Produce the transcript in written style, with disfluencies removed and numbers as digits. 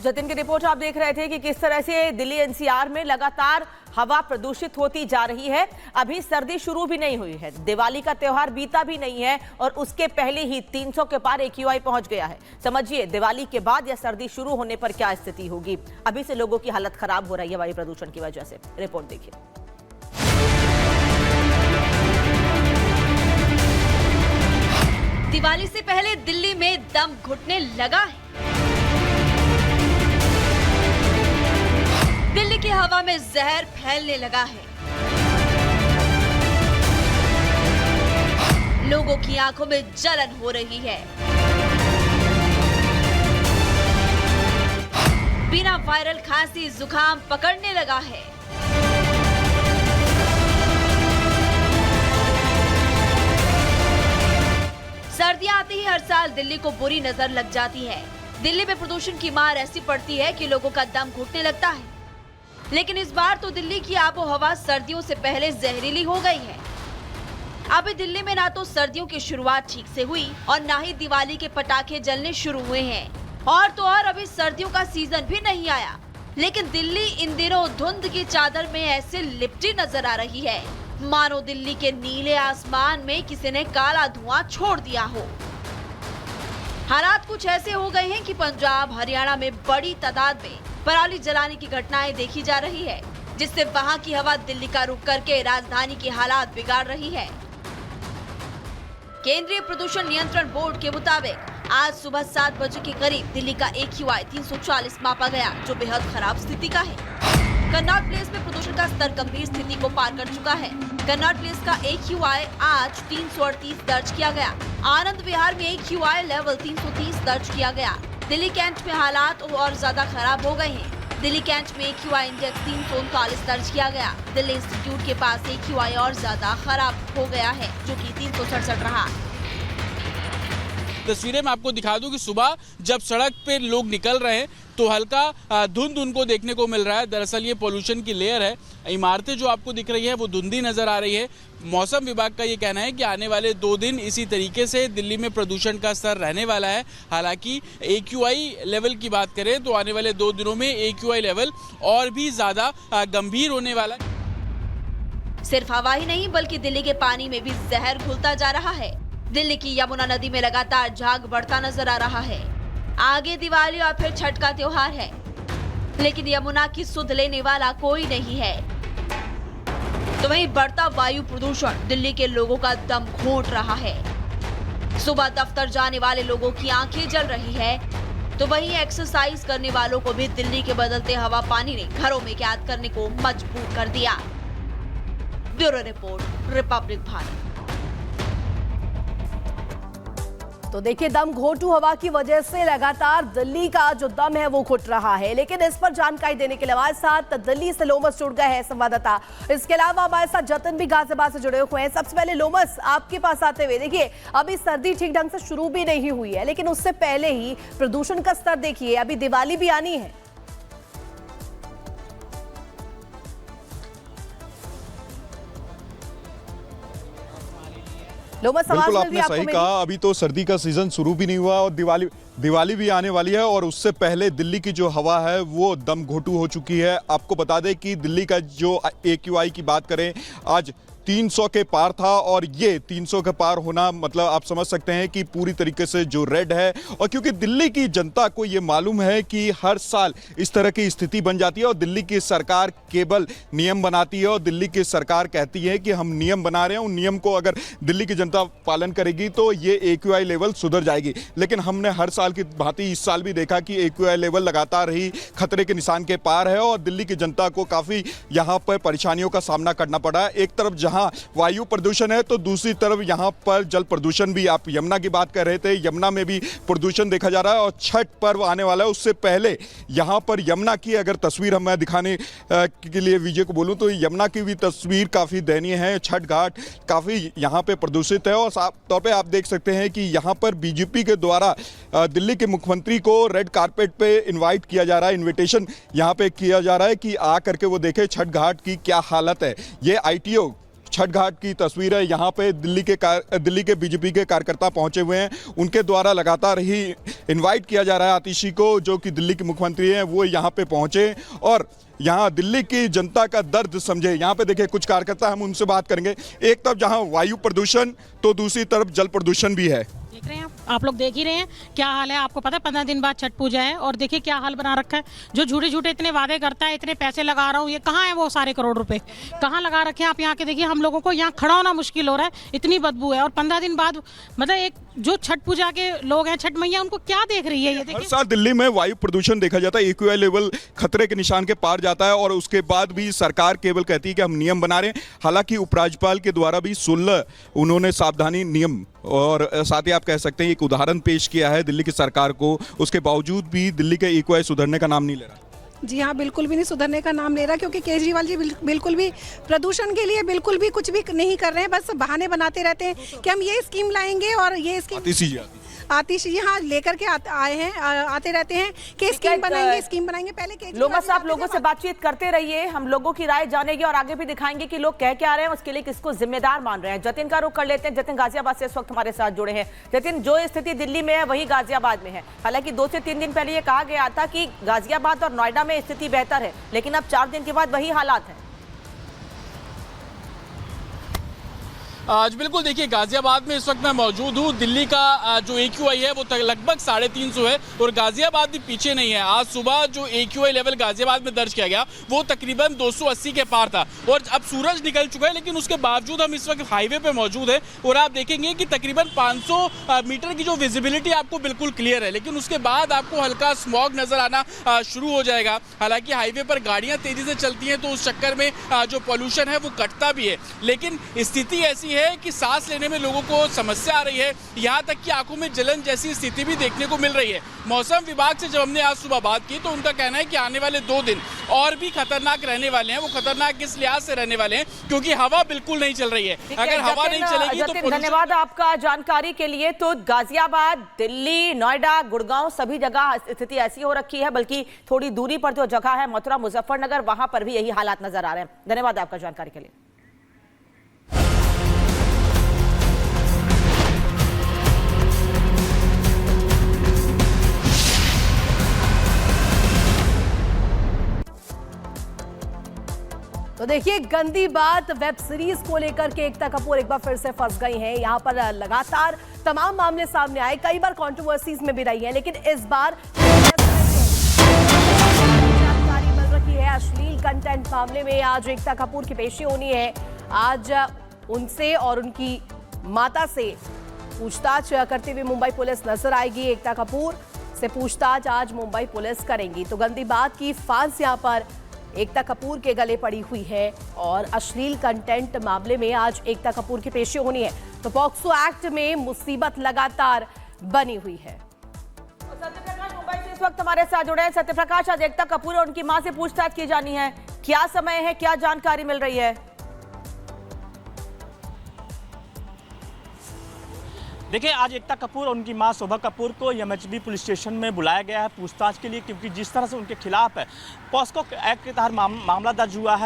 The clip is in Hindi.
जतिन की रिपोर्ट आप देख रहे थे कि किस तरह से दिल्ली एनसीआर में लगातार हवा प्रदूषित होती जा रही है। अभी सर्दी शुरू भी नहीं हुई है, दिवाली का त्योहार बीता भी नहीं है और उसके पहले ही 300 के पार AQI पहुंच गया है। समझिए दिवाली के बाद या सर्दी शुरू होने पर क्या स्थिति होगी। अभी से लोगों की हालत खराब हो रही है वायु प्रदूषण की वजह से। रिपोर्ट देखिए। दिवाली से पहले दिल्ली में दम घुटने लगा है। दिल्ली की हवा में जहर फैलने लगा है। लोगों की आंखों में जलन हो रही है। बिना वायरल खांसी जुकाम पकड़ने लगा है। सर्दियां आती ही हर साल दिल्ली को बुरी नजर लग जाती है। दिल्ली में प्रदूषण की मार ऐसी पड़ती है कि लोगों का दम घुटने लगता है। लेकिन इस बार तो दिल्ली की आबोहवा सर्दियों से पहले जहरीली हो गई है। अभी दिल्ली में ना तो सर्दियों की शुरुआत ठीक से हुई और ना ही दिवाली के पटाखे जलने शुरू हुए हैं। और तो और अभी सर्दियों का सीजन भी नहीं आया। लेकिन दिल्ली इन दिनों धुंध की चादर में ऐसे लिपटी नजर आ रही है मानो दिल्ली के नीले आसमान में किसी ने काला धुआं छोड़ दिया हो। हालात कुछ ऐसे हो गए हैं कि पंजाब हरियाणा में बड़ी तादाद में पराली जलाने की घटनाएं देखी जा रही है, जिससे वहां की हवा दिल्ली का रुख करके राजधानी की हालात बिगाड़ रही है। केंद्रीय प्रदूषण नियंत्रण बोर्ड के मुताबिक आज सुबह 7 बजे के करीब दिल्ली का AQI 340 मापा गया, जो बेहद खराब स्थिति का है। कन्नॉट प्लेस में प्रदूषण का स्तर गंभीर स्थिति को पार कर चुका है। कन्नॉट प्लेस का AQI आज 338 दर्ज किया गया। आनंद विहार में AQI लेवल 330 दर्ज किया गया। दिल्ली कैंट में हालात और ज्यादा खराब हो गए हैं। दिल्ली कैंट में AQI इंडेक्स 339 दर्ज किया गया। दिल्ली इंस्टीट्यूट के पास AQI और ज्यादा खराब हो गया है, जो कि 367 रहा। तस्वीरें मैं आपको दिखा दूं कि सुबह जब सड़क पे लोग निकल रहे हैं तो हल्का धुंध उनको देखने को मिल रहा है। दरअसल ये पोल्यूशन की लेयर है। इमारतें जो आपको दिख रही है वो धुंधी नजर आ रही है। मौसम विभाग का ये कहना है कि आने वाले 2 दिन इसी तरीके से दिल्ली में प्रदूषण का स्तर रहने वाला है। हालांकि AQI लेवल की बात करें तो आने वाले 2 दिनों में AQI लेवल और भी ज्यादा गंभीर होने वाला है। सिर्फ हवा ही नहीं बल्कि दिल्ली के पानी में भी जहर घुलता जा रहा है। दिल्ली की यमुना नदी में लगातार झाग बढ़ता नजर आ रहा है। आगे दिवाली और फिर छठ का त्योहार है, लेकिन यमुना की सुध लेने वाला कोई नहीं है। तो वहीं बढ़ता वायु प्रदूषण दिल्ली के लोगों का दम घोंट रहा है। सुबह दफ्तर जाने वाले लोगों की आंखें जल रही है, तो वहीं एक्सरसाइज करने वालों को भी दिल्ली के बदलते हवा पानी ने घरों में कैद करने को मजबूर कर दिया। Bureau report, Republic Bharat. तो देखिए, दम घोंटू हवा की वजह से लगातार दिल्ली का जो दम है वो घुट रहा है। लेकिन इस पर जानकारी देने के लिए हमारे साथ दिल्ली से लोमस जुड़ गए हैं संवाददाता। इसके अलावा हमारे साथ जतिन भी गाजियाबाद से जुड़े हुए हैं। सबसे पहले लोमस, आपके पास आते हुए देखिए, अभी सर्दी ठीक ढंग से शुरू भी नहीं हुई है, लेकिन उससे पहले ही प्रदूषण का स्तर देखिए, अभी दिवाली भी आनी है। बिल्कुल आपने सही कहा, अभी तो सर्दी का सीजन शुरू भी नहीं हुआ और दिवाली भी आने वाली है और उससे पहले दिल्ली की जो हवा है वो दम घोंटू हो चुकी है। आपको बता दें कि दिल्ली का जो AQI की बात करें आज 300 के पार था और ये 300 के पार होना मतलब आप समझ सकते हैं कि पूरी तरीके से जो रेड है। और क्योंकि दिल्ली की जनता को ये मालूम है कि हर साल इस तरह की स्थिति बन जाती है और दिल्ली की सरकार केवल नियम बनाती है और दिल्ली की सरकार कहती है कि हम नियम बना रहे हैं, उन नियम को अगर दिल्ली की जनता पालन करेगी तो ये AQI लेवल सुधर जाएगी। लेकिन हमने हर साल की भांति इस साल भी देखा कि AQI लेवल लगातार ही खतरे के निशान के पार है और दिल्ली की जनता को काफ़ी यहाँ पर परेशानियों का सामना करना पड़ा है। एक तरफ जहाँ वायु प्रदूषण है तो दूसरी तरफ यहाँ पर जल प्रदूषण भी। आप यमुना की बात कर रहे थे, यमुना में भी प्रदूषण देखा जा रहा है और छठ पर्व आने वाला है। उससे पहले यहाँ पर यमुना की अगर तस्वीर मैं दिखाने के लिए विजय को बोलूँ तो यमुना की भी तस्वीर काफ़ी दयनीय है। छठ घाट काफ़ी यहाँ पे प्रदूषित है और साफ तौर पर आप देख सकते हैं कि यहाँ पर BJP के द्वारा दिल्ली के मुख्यमंत्री को रेड कारपेट पे इन्वाइट किया जा रहा है, इन्विटेशन यहाँ पे किया जा रहा है कि आ करके वो देखे छठ घाट की क्या हालत है। ये ITO छठ घाट की तस्वीर है। यहाँ पे दिल्ली के बीजेपी के कार्यकर्ता पहुंचे हुए हैं। उनके द्वारा लगातार ही इनवाइट किया जा रहा है आतिशी को, जो कि दिल्ली के मुख्यमंत्री हैं, वो यहाँ पे पहुंचे और यहाँ दिल्ली की जनता का दर्द समझे। यहाँ पे देखिए कुछ कार्यकर्ता, हम उनसे बात करेंगे। एक तरफ जहाँ वायु प्रदूषण तो दूसरी तरफ जल प्रदूषण भी है। देख रहे हैं आप लोग देख ही रहे हैं क्या हाल है। आपको पता है 15 दिन बाद छठ पूजा है और देखिए क्या हाल बना रखा है। जो झूठे झूठे इतने वादे करता है, इतने पैसे लगा रहा हूँ, ये कहाँ है वो सारे करोड़ रुपए कहाँ लगा रखे हैं आप? यहाँ के देखिए, हम लोगों को यहाँ खड़ा होना मुश्किल हो रहा है, इतनी बदबू है। और 15 दिन बाद मतलब एक जो छठ पूजा के लोग हैं, छठ मैया, उनको क्या देख रही है ये? देखिए हर साल दिल्ली में वायु प्रदूषण देखा जाता है, AQI लेवल खतरे के निशान के पार जाता है और उसके बाद भी सरकार केवल कहती है कि हम नियम बना रहे हैं। हालांकि उपराज्यपाल के द्वारा भी 16 उन्होंने सावधानी नियम और साथ ही आप कह सकते हैं एक उदाहरण पेश किया है दिल्ली की सरकार को। उसके बावजूद भी दिल्ली का AQI सुधरने का नाम नहीं ले रहा। जी हाँ, बिल्कुल भी नहीं सुधरने का नाम ले रहा, क्योंकि केजरीवाल जी बिल्कुल भी प्रदूषण के लिए बिल्कुल भी कुछ भी नहीं कर रहे हैं। बस बहाने बनाते रहते हैं कि हम ये स्कीम लाएंगे और ये स्कीम आतिश यहाँ लेकर के आते रहते हैं कि स्कीम बनाएंगे। पहले लोमा साहब, लोगों से बातचीत करते रहिए, हम लोगों की राय जानेंगे और आगे भी दिखाएंगे कि लोग कह क्या रहे हैं, उसके लिए किसको जिम्मेदार मान रहे हैं। जतिन का रुख कर लेते हैं। जतिन गाजियाबाद से इस वक्त हमारे साथ जुड़े हैं। जतिन, जो स्थिति दिल्ली में है वही गाजियाबाद में है। हालांकि 2 से 3 दिन पहले ये कहा गया था कि गाजियाबाद और नोएडा में स्थिति बेहतर है, लेकिन अब 4 दिन के बाद वही हालात है। आज बिल्कुल देखिए, गाजियाबाद में इस वक्त मैं मौजूद हूँ। दिल्ली का जो AQI है वो लगभग 350 है और गाजियाबाद भी पीछे नहीं है। आज सुबह जो AQI लेवल गाजियाबाद में दर्ज किया गया वो तकरीबन 280 के पार था और अब सूरज निकल चुका है, लेकिन उसके बावजूद हम इस वक्त हाईवे पे मौजूद है और आप देखेंगे कि तकरीबन 500 मीटर की जो विजिबिलिटी आपको बिल्कुल क्लियर है, लेकिन उसके बाद आपको हल्का स्मॉग नजर आना शुरू हो जाएगा। हालांकि हाईवे पर गाड़ियाँ तेजी से चलती हैं तो उस चक्कर में जो पॉल्यूशन है वो कटता भी है, लेकिन स्थिति ऐसी है कि सांस लेने में लोगों को समस्या आ रही है। यहाँ तक कि आंखों में जलन जैसी स्थिति भी देखने को मिल रही है। मौसम विभाग से जब हमने आज सुबह बात की तो उनका कहना है कि आने वाले 2 दिन और भी खतरनाक रहने वाले हैं। वो खतरनाक किस लिहाज से रहने वाले हैं? क्योंकि हवा बिल्कुल नहीं चल रही है। अगर हवा नहीं चलेगी तो धन्यवाद आपका जानकारी के लिए। तो गाजियाबाद, दिल्ली, नोएडा, गुड़गांव सभी जगह स्थिति ऐसी हो रखी है, बल्कि थोड़ी दूरी पर जो जगह है मथुरा, मुजफ्फरनगर, वहां पर भी यही हालात नजर आ रहे हैं। धन्यवाद आपका जानकारी के लिए। तो देखिए, गंदी बात वेब सीरीज को लेकर के एकता कपूर एक बार फिर से फंस गई हैं। यहाँ पर लगातार तमाम मामले सामने आए, कई बार कंट्रोवर्सीज में भी रही है, लेकिन इस बार जानकारी मिल रही है अश्लील कंटेंट मामले में। आज एकता कपूर की पेशी होनी है। आज उनसे और उनकी माता से पूछताछ करते हुए मुंबई पुलिस नजर आएगी। एकता कपूर से पूछताछ आज मुंबई पुलिस करेंगी। तो गंदी बात की फांस यहाँ पर एकता कपूर के गले पड़ी हुई है और अश्लील कंटेंट मामले में आज एकता कपूर की पेशी होनी है। तो पॉक्सो एक्ट में मुसीबत लगातार बनी हुई है। सत्यप्रकाश मुंबई से इस वक्त हमारे साथ जुड़े हैं। सत्यप्रकाश, आज एकता कपूर और उनकी मां से पूछताछ की जानी है, क्या समय है, क्या जानकारी मिल रही है? देखिए, आज एकता कपूर और उनकी मां शोभा कपूर को MHB पुलिस स्टेशन में बुलाया गया है पूछताछ के लिए, क्योंकि जिस तरह से उनके खिलाफ पॉस्को एक्ट के तहत मामला दर्ज हुआ है।